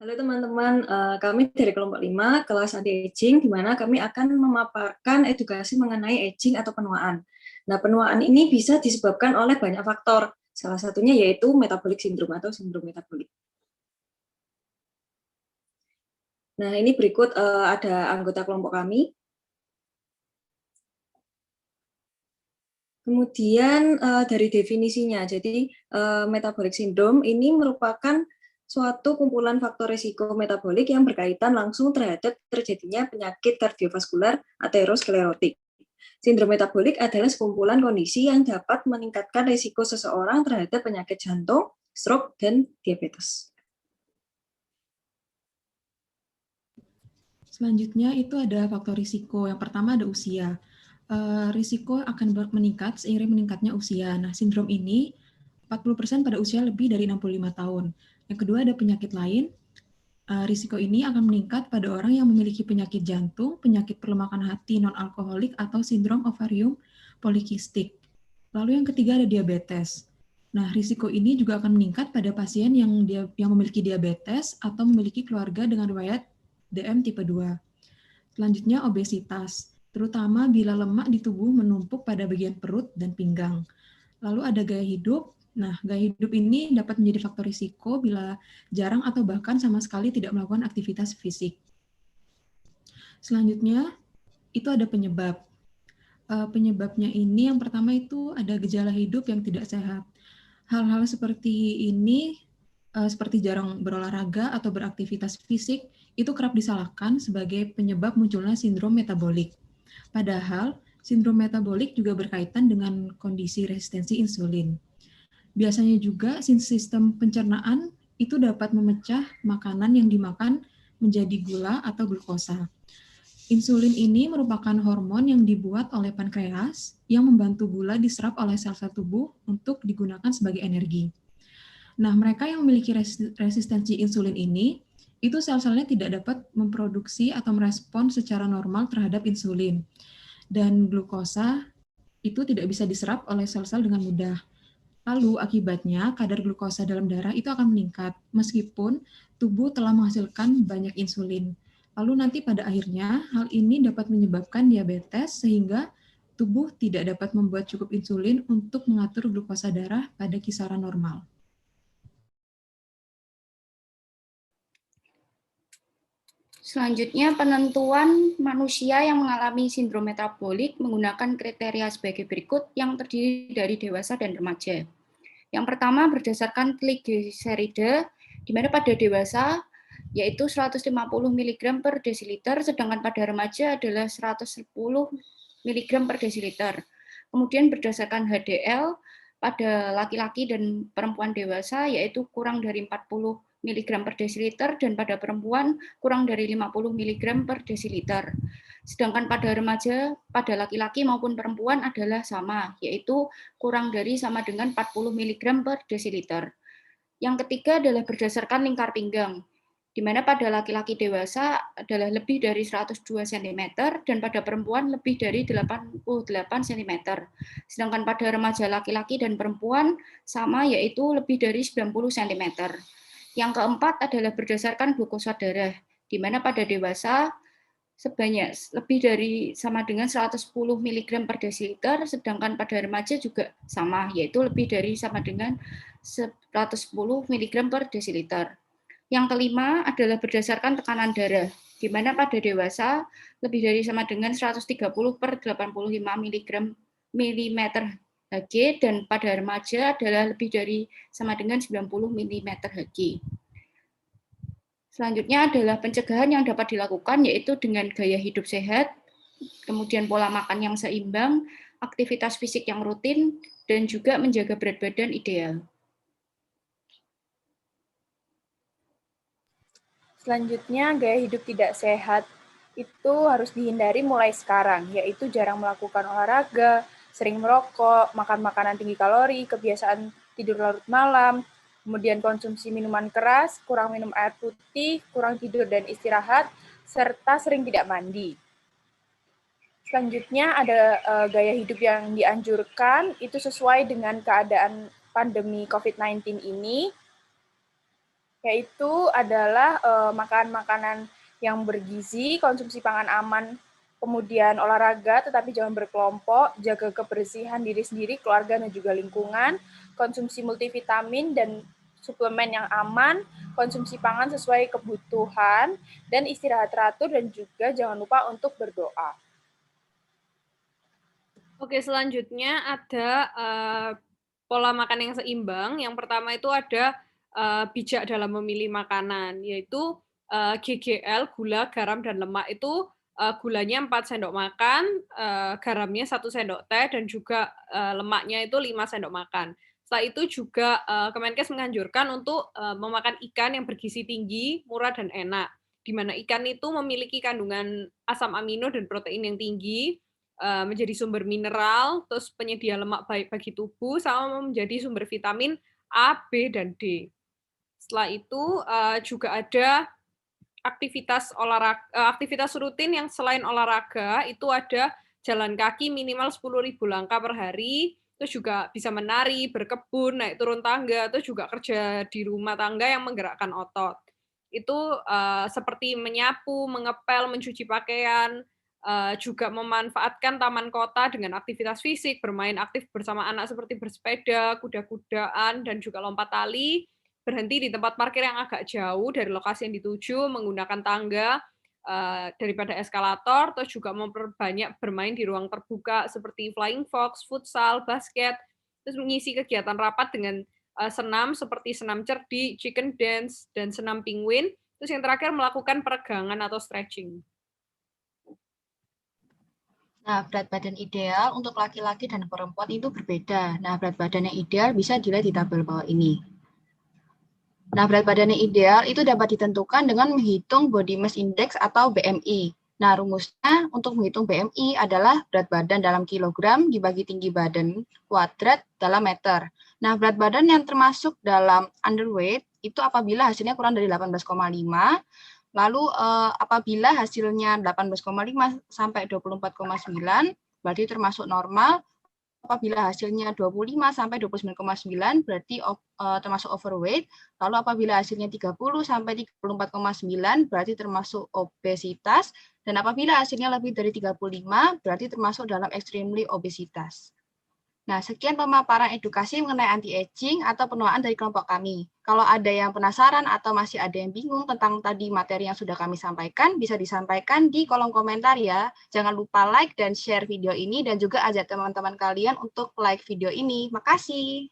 Halo teman-teman, kami dari kelompok 5, kelas anti-aging, di mana kami akan memaparkan edukasi mengenai aging atau penuaan. Nah, penuaan ini bisa disebabkan oleh banyak faktor, salah satunya yaitu metabolic syndrome atau sindrom metabolik. Nah, ini berikut ada anggota kelompok kami. Kemudian dari definisinya, jadi metabolic syndrome ini merupakan suatu kumpulan faktor risiko metabolik yang berkaitan langsung terhadap terjadinya penyakit kardiovaskular aterosklerotik. Sindrom metabolik adalah sekumpulan kondisi yang dapat meningkatkan risiko seseorang terhadap penyakit jantung, stroke, dan diabetes. Selanjutnya itu ada faktor risiko. Yang pertama ada usia. Risiko akan meningkat seiring meningkatnya usia. Nah, sindrom ini 40% pada usia lebih dari 65 tahun. Yang kedua ada penyakit lain. Risiko ini akan meningkat pada orang yang memiliki penyakit jantung, penyakit perlemakan hati non-alkoholik, atau sindrom ovarium polikistik. Lalu yang ketiga ada diabetes. Nah, risiko ini juga akan meningkat pada pasien yang memiliki diabetes atau memiliki keluarga dengan riwayat DM tipe 2. Selanjutnya obesitas, terutama bila lemak di tubuh menumpuk pada bagian perut dan pinggang. Lalu ada gaya hidup. Nah, gaya hidup ini dapat menjadi faktor risiko bila jarang atau bahkan sama sekali tidak melakukan aktivitas fisik. Selanjutnya, itu ada penyebab. Penyebabnya ini yang pertama itu ada gejala hidup yang tidak sehat. Hal-hal seperti ini, seperti jarang berolahraga atau beraktivitas fisik, itu kerap disalahkan sebagai penyebab munculnya sindrom metabolik. Padahal, sindrom metabolik juga berkaitan dengan kondisi resistensi insulin. Biasanya juga sistem pencernaan itu dapat memecah makanan yang dimakan menjadi gula atau glukosa. Insulin ini merupakan hormon yang dibuat oleh pankreas yang membantu gula diserap oleh sel-sel tubuh untuk digunakan sebagai energi. Nah, mereka yang memiliki resistensi insulin ini, itu sel-selnya tidak dapat memproduksi atau merespon secara normal terhadap insulin. Dan glukosa itu tidak bisa diserap oleh sel-sel dengan mudah. Lalu akibatnya kadar glukosa dalam darah itu akan meningkat meskipun tubuh telah menghasilkan banyak insulin. Lalu nanti pada akhirnya hal ini dapat menyebabkan diabetes sehingga tubuh tidak dapat membuat cukup insulin untuk mengatur glukosa darah pada kisaran normal. Selanjutnya, penentuan manusia yang mengalami sindrom metabolik menggunakan kriteria sebagai berikut yang terdiri dari dewasa dan remaja. Yang pertama berdasarkan trigliserida, di mana pada dewasa yaitu 150 mg per desiliter, sedangkan pada remaja adalah 110 mg per desiliter. Kemudian berdasarkan HDL, pada laki-laki dan perempuan dewasa yaitu kurang dari 40 mg per desiliter dan pada perempuan kurang dari 50 mg per desiliter. Sedangkan pada remaja, pada laki-laki maupun perempuan adalah sama, yaitu kurang dari sama dengan 40 mg per desiliter. Yang ketiga adalah berdasarkan lingkar pinggang, di mana pada laki-laki dewasa adalah lebih dari 102 cm dan pada perempuan lebih dari 88 cm. Sedangkan pada remaja laki-laki dan perempuan sama, yaitu lebih dari 90 cm. Yang keempat adalah berdasarkan glukosa darah, di mana pada dewasa sebanyak lebih dari sama dengan 110 mg per desiliter, sedangkan pada remaja juga sama, yaitu lebih dari sama dengan 110 mg per desiliter. Yang kelima adalah berdasarkan tekanan darah, di mana pada dewasa lebih dari sama dengan 130 per 85 mm Hg, dan pada remaja adalah lebih dari sama dengan 90 mm Hg. Selanjutnya adalah pencegahan yang dapat dilakukan, yaitu dengan gaya hidup sehat, kemudian pola makan yang seimbang, aktivitas fisik yang rutin, dan juga menjaga berat badan ideal. Selanjutnya, gaya hidup tidak sehat itu harus dihindari mulai sekarang, yaitu jarang melakukan olahraga, sering merokok, makan makanan tinggi kalori, kebiasaan tidur larut malam, kemudian konsumsi minuman keras, kurang minum air putih, kurang tidur dan istirahat, serta sering tidak mandi. Selanjutnya ada gaya hidup yang dianjurkan, itu sesuai dengan keadaan pandemi COVID-19 ini. yaitu adalah makan makanan yang bergizi, konsumsi pangan aman, kemudian olahraga tetapi jangan berkelompok, jaga kebersihan diri sendiri, keluarga, dan juga lingkungan, konsumsi multivitamin dan suplemen yang aman, konsumsi pangan sesuai kebutuhan, dan istirahat teratur, dan juga jangan lupa untuk berdoa. Oke, selanjutnya ada pola makan yang seimbang. Yang pertama itu ada bijak dalam memilih makanan, yaitu GGL, gula, garam, dan lemak itu gulanya 4 sendok makan, garamnya 1 sendok teh, dan juga lemaknya itu 5 sendok makan. Setelah itu juga Kemenkes menganjurkan untuk memakan ikan yang bergizi tinggi, murah, dan enak. Di mana ikan itu memiliki kandungan asam amino dan protein yang tinggi, menjadi sumber mineral, terus penyedia lemak baik bagi tubuh, sama menjadi sumber vitamin A, B, dan D. Setelah itu juga ada aktivitas rutin yang selain olahraga, itu ada jalan kaki minimal 10.000 langkah per hari, terus juga bisa menari, berkebun, naik turun tangga, terus juga kerja di rumah tangga yang menggerakkan otot. Itu seperti menyapu, mengepel, mencuci pakaian, juga memanfaatkan taman kota dengan aktivitas fisik, bermain aktif bersama anak seperti bersepeda, kuda-kudaan, dan juga lompat tali, berhenti di tempat parkir yang agak jauh dari lokasi yang dituju, menggunakan tangga daripada eskalator, terus juga memperbanyak bermain di ruang terbuka seperti flying fox, futsal, basket, terus mengisi kegiatan rapat dengan senam seperti senam cerdik, chicken dance, dan senam penguin, terus yang terakhir melakukan peregangan atau stretching. Nah, berat badan ideal untuk laki-laki dan perempuan itu berbeda. Nah, berat badan yang ideal bisa dilihat di tabel bawah ini. Nah, berat badan yang ideal itu dapat ditentukan dengan menghitung body mass index atau BMI. Nah, rumusnya untuk menghitung BMI adalah berat badan dalam kilogram dibagi tinggi badan kuadrat dalam meter. Nah, berat badan yang termasuk dalam underweight itu apabila hasilnya kurang dari 18,5, lalu apabila hasilnya 18,5 sampai 24,9 berarti termasuk normal. Apabila hasilnya 25 sampai 29,9 berarti termasuk overweight. Lalu apabila hasilnya 30 sampai 34,9 berarti termasuk obesitas. Dan apabila hasilnya lebih dari 35 berarti termasuk dalam extremely obesitas. Nah, sekian pemaparan edukasi mengenai anti-aging atau penuaan dari kelompok kami. Kalau ada yang penasaran atau masih ada yang bingung tentang tadi materi yang sudah kami sampaikan, bisa disampaikan di kolom komentar ya. Jangan lupa like dan share video ini dan juga ajak teman-teman kalian untuk like video ini. Makasih.